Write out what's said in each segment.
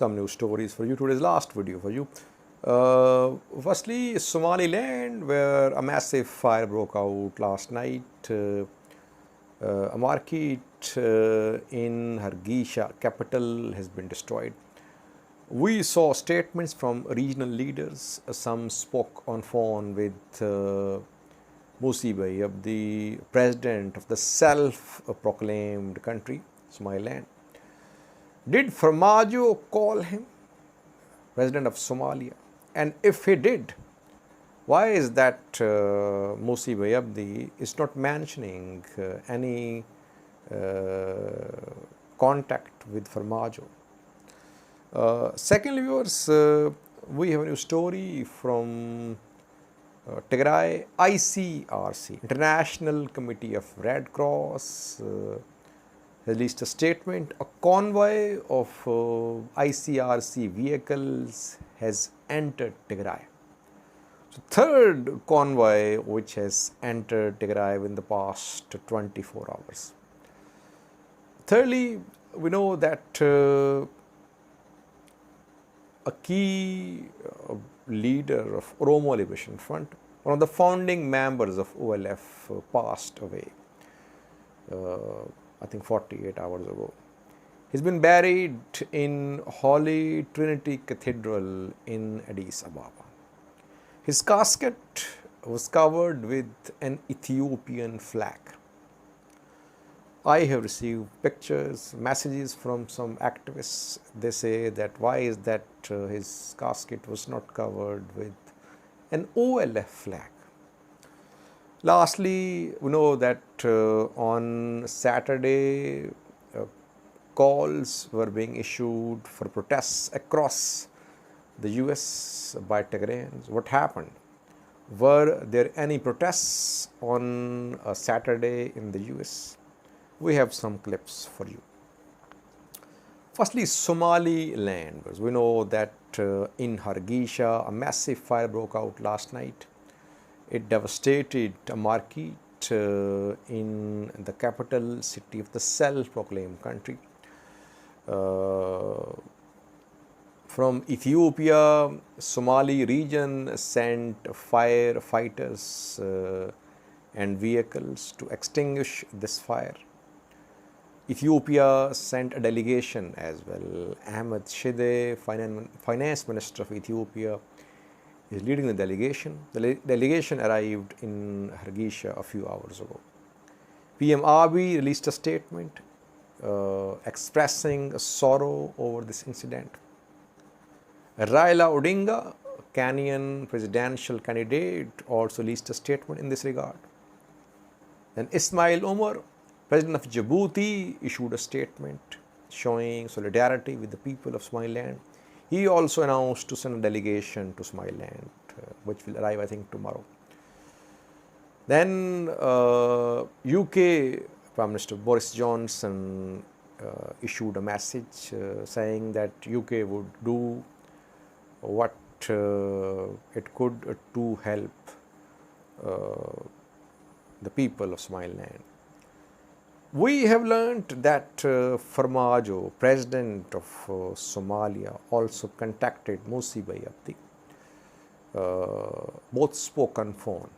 some news stories for you. Today's last video for you. Firstly, Somaliland, where a massive fire broke out last night. A market in Hargeisa capital has been destroyed. We saw statements from regional leaders. Some spoke on phone with Muse Bihi, Abdi, president of the self-proclaimed country, Somaliland. Did Farmajo call him president of Somalia? And if he did, why is that Muse Bihi Abdi is not mentioning any contact with Farmajo? Secondly, viewers, we have a new story from Tigray ICRC, International Committee of Red Cross, released a statement. A convoy of ICRC vehicles has entered Tigray. So, third convoy which has entered Tigray in the past 24 hours. Thirdly, we know that a key leader of Oromia Liberation Front, one of the founding members of OLF, passed away, I think 48 hours ago. He's been buried in Holy Trinity Cathedral in Addis Ababa. His casket was covered with an Ethiopian flag. I have received pictures, messages from some activists. They say that why is that his casket was not covered with an OLF flag. Lastly, we know that on Saturday, calls were being issued for protests across the US by Tigrayans. What happened? Were there any protests on a Saturday in the US? We have some clips for you. Firstly, Somaliland. We know that in Hargeisa, a massive fire broke out last night. It devastated a market in the capital city of the self-proclaimed country. From Ethiopia, Somali region sent firefighters and vehicles to extinguish this fire. Ethiopia sent a delegation as well. Ahmed Shide, finance minister of Ethiopia, is leading the delegation. The delegation arrived in Hargeisa a few hours ago. PM Abdi released a statement expressing sorrow over this incident. Raila Odinga, Kenyan presidential candidate, also released a statement in this regard. Then Ismail Omar, president of Djibouti, issued a statement showing solidarity with the people of Somaliland. He also announced to send a delegation to Somaliland, which will arrive, I think, tomorrow. Then UK Prime Minister Boris Johnson issued a message saying that UK would do what it could to help the people of Somaliland. We have learned that Farmajo, president of Somalia, also contacted Muse Bihi Abdi. Both spoke on phone.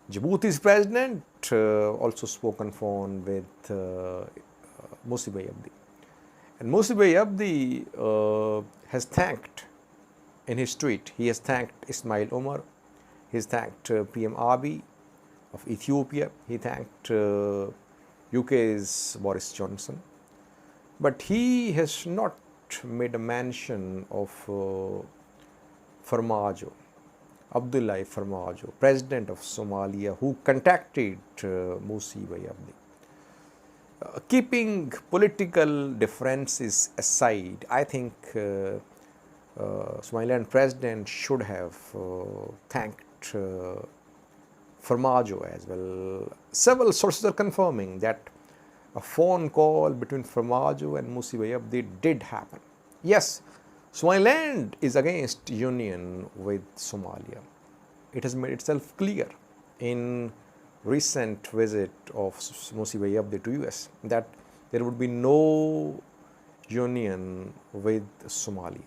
Djibouti's president also spoke on phone with Muse Bihi Abdi. And Muse Bihi Abdi has thanked, in his tweet, he has thanked Ismail Omar, he has thanked PM Abdi of Ethiopia, he thanked UK's Boris Johnson, but he has not made a mention of Farmajo, Abdullahi Farmajo, president of Somalia, who contacted Muse Bihi Abdi. Keeping political differences aside, I think Somaliland president should have thanked Farmajo as well. Several sources are confirming that a phone call between Farmajo and Muse Bihi Abdi did happen. Yes, Somaliland is against union with Somalia. It has made itself clear in recent visit of Muse Bihi Abdi to US that there would be no union with Somalia.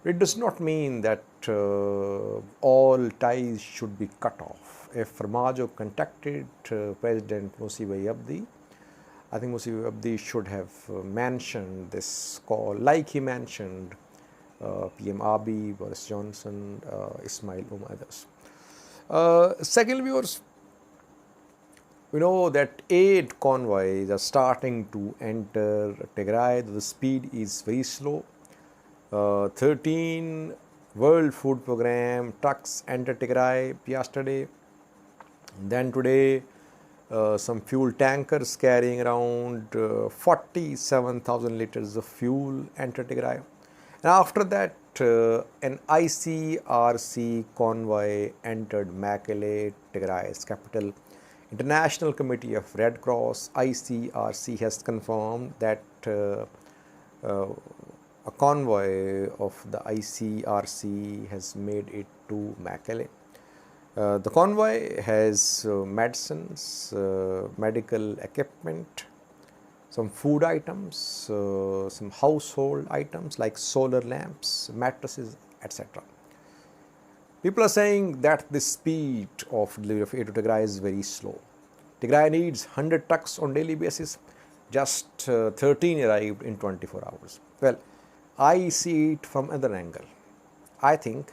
It does not mean that all ties should be cut off. If Farmajo contacted President Muse Bihi Abdi, I think Muse Bihi Abdi should have mentioned this call, like he mentioned PM Abdi, Boris Johnson, Ismail others. Second, viewers, we know that 8 convoys are starting to enter Tigray. The speed is very slow. 13 World Food Program trucks entered Tigray yesterday. Then today, some fuel tankers carrying around 47,000 liters of fuel entered Tigray. And after that, an ICRC convoy entered Mekelle, Tigray's capital. International Committee of Red Cross, ICRC, has confirmed that a convoy of the ICRC has made it to Mekelle. The convoy has medicines, medical equipment, some food items, some household items like solar lamps, mattresses, etc. People are saying that the speed of delivery of aid to Tigray is very slow. Tigray needs 100 trucks on daily basis. Just 13 arrived in 24 hours. Well, I see it from another angle. I think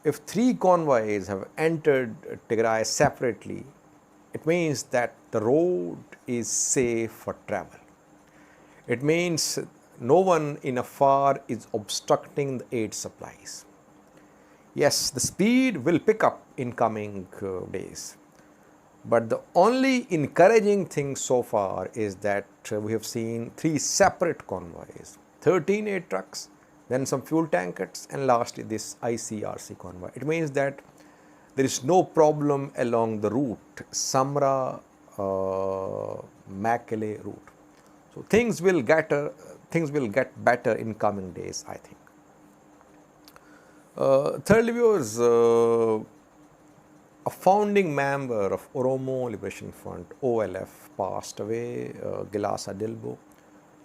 if 3 convoys have entered Tigray separately, it means that the road is safe for travel. It means no one in afar is obstructing the aid supplies. Yes, the speed will pick up in coming days. But the only encouraging thing so far is that we have seen 3 separate convoys, 13 aid trucks, then some fuel tankers, and lastly this ICRC convoy. It means that there is no problem along the route, Samra Mekelle route. So things will get better in coming days, I think. Thirdly, viewers, a founding member of Oromo Liberation Front, OLF, passed away, Gelasa Dilbo,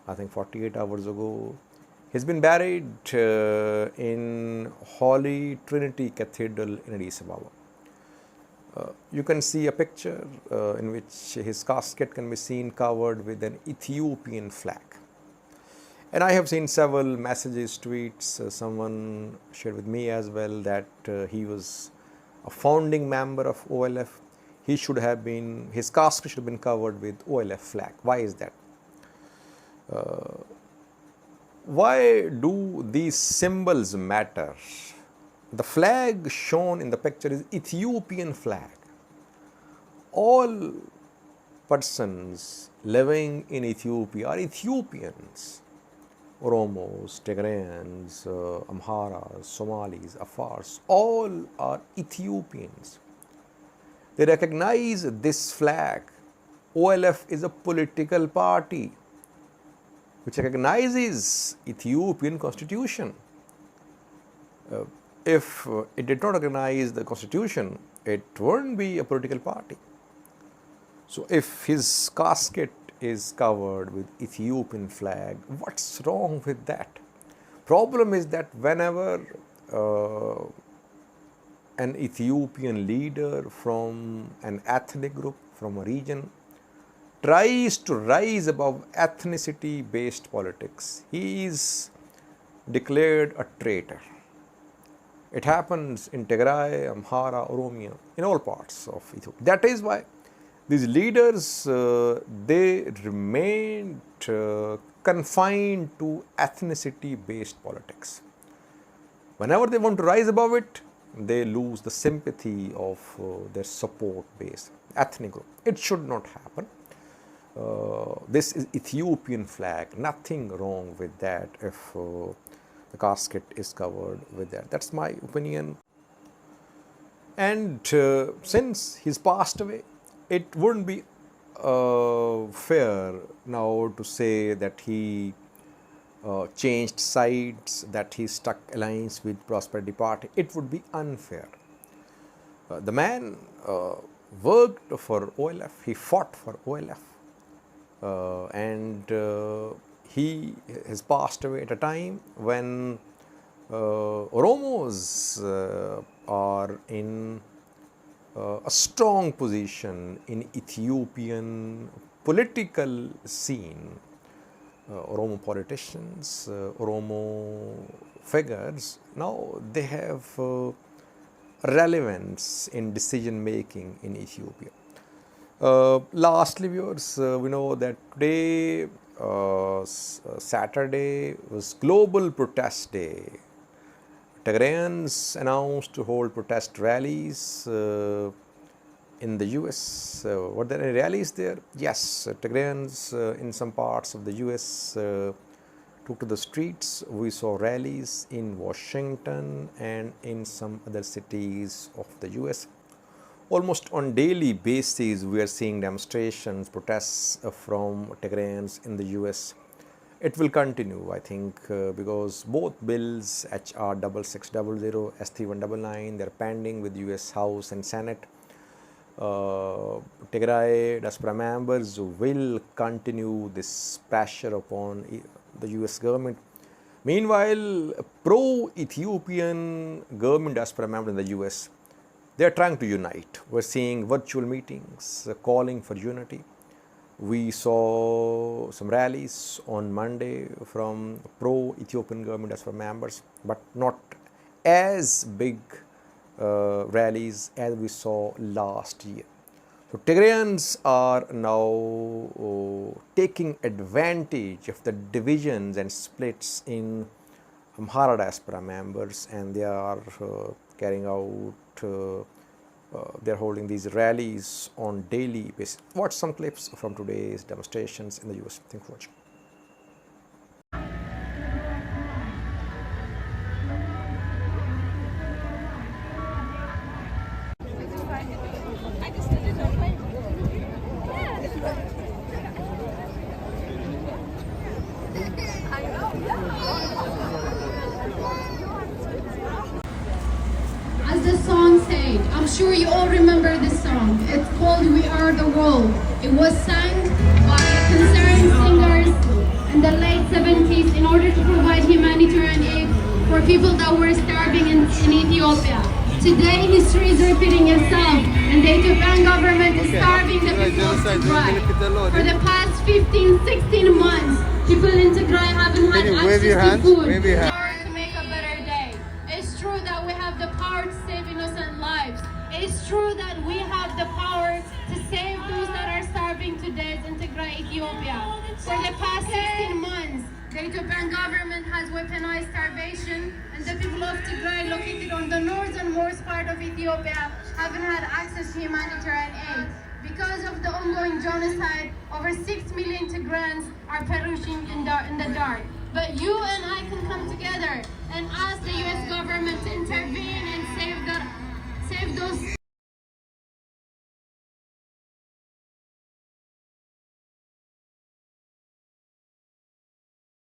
I think 48 hours ago. He's been buried in Holy Trinity Cathedral in Addis Ababa. You can see a picture in which his casket can be seen covered with an Ethiopian flag. And I have seen several messages, tweets, someone shared with me as well that he was a founding member of OLF. His casket should have been covered with OLF flag. Why is that? Why do these symbols matter? The flag shown in the picture is Ethiopian flag. All persons living in Ethiopia are Ethiopians. Oromos, Tigrayans, Amharas, Somalis, Afars, all are Ethiopians. They recognize this flag. OLF is a political party which recognizes Ethiopian constitution. If it did not recognize the constitution, it wouldn't be a political party. So if his casket is covered with Ethiopian flag, what's wrong with that? Problem is that whenever an Ethiopian leader from an ethnic group, from a region, tries to rise above ethnicity based politics, he is declared a traitor. It happens in Tigray, Amhara, Oromia, in all parts of Ethiopia. That is why these leaders, they remained confined to ethnicity based politics. Whenever they want to rise above it, they lose the sympathy of their support base, ethnic group. It should not happen. This is Ethiopian flag, nothing wrong with that if the casket is covered with that. That's my opinion. And since he's passed away, it wouldn't be fair now to say that he changed sides, that he struck alliance with Prosperity Party. It would be unfair. The man worked for OLF, he fought for OLF, and he has passed away at a time when Oromos are in a strong position in Ethiopian political scene. Oromo politicians, Oromo figures, now they have relevance in decision making in Ethiopia. Lastly, viewers, we know that today, Saturday, was Global Protest Day. Tigrayans announced to hold protest rallies in the US. Were there any rallies there? Yes, Tigrayans in some parts of the US took to the streets. We saw rallies in Washington and in some other cities of the US. Almost on daily basis, we are seeing demonstrations, protests from Tigrayans in the US. It will continue, I think, because both bills, HR 6600, S3199, they are pending with US House and Senate. Tigray diaspora members will continue this pressure upon the US government. Meanwhile, pro-Ethiopian government diaspora members in the US, they are trying to unite. We're seeing virtual meetings calling for unity. We saw some rallies on Monday from pro-Ethiopian government diaspora members, but not as big rallies as we saw last year. So Tigrayans are now taking advantage of the divisions and splits in Amhara diaspora members, and they are carrying out, they are holding these rallies on daily basis. Watch some clips from today's demonstrations in the US. Thanks for watching. As the song said, I'm sure you all remember this song. It's called We Are the World. It was sung by concerned singers in the late 70s in order to provide humanitarian aid for people that were starving in Ethiopia. Today, history is repeating itself, and the Ethiopian government is starving the people of Tigray. For the past 15, 16 months, people in Tigray haven't had access to food in order to make a better day. It's true that we have the power to save innocent lives. It's true that we have the power to save those that are starving to death in Tigray, Ethiopia. For the past 16 months, the Ethiopian government has weaponized starvation, and the people of Tigray, located on the northernmost part of Ethiopia, haven't had access to humanitarian aid. Because of the ongoing genocide, over 6 million Tigrayans are perishing in the dark. But you and I can come together and ask the US government to intervene and save those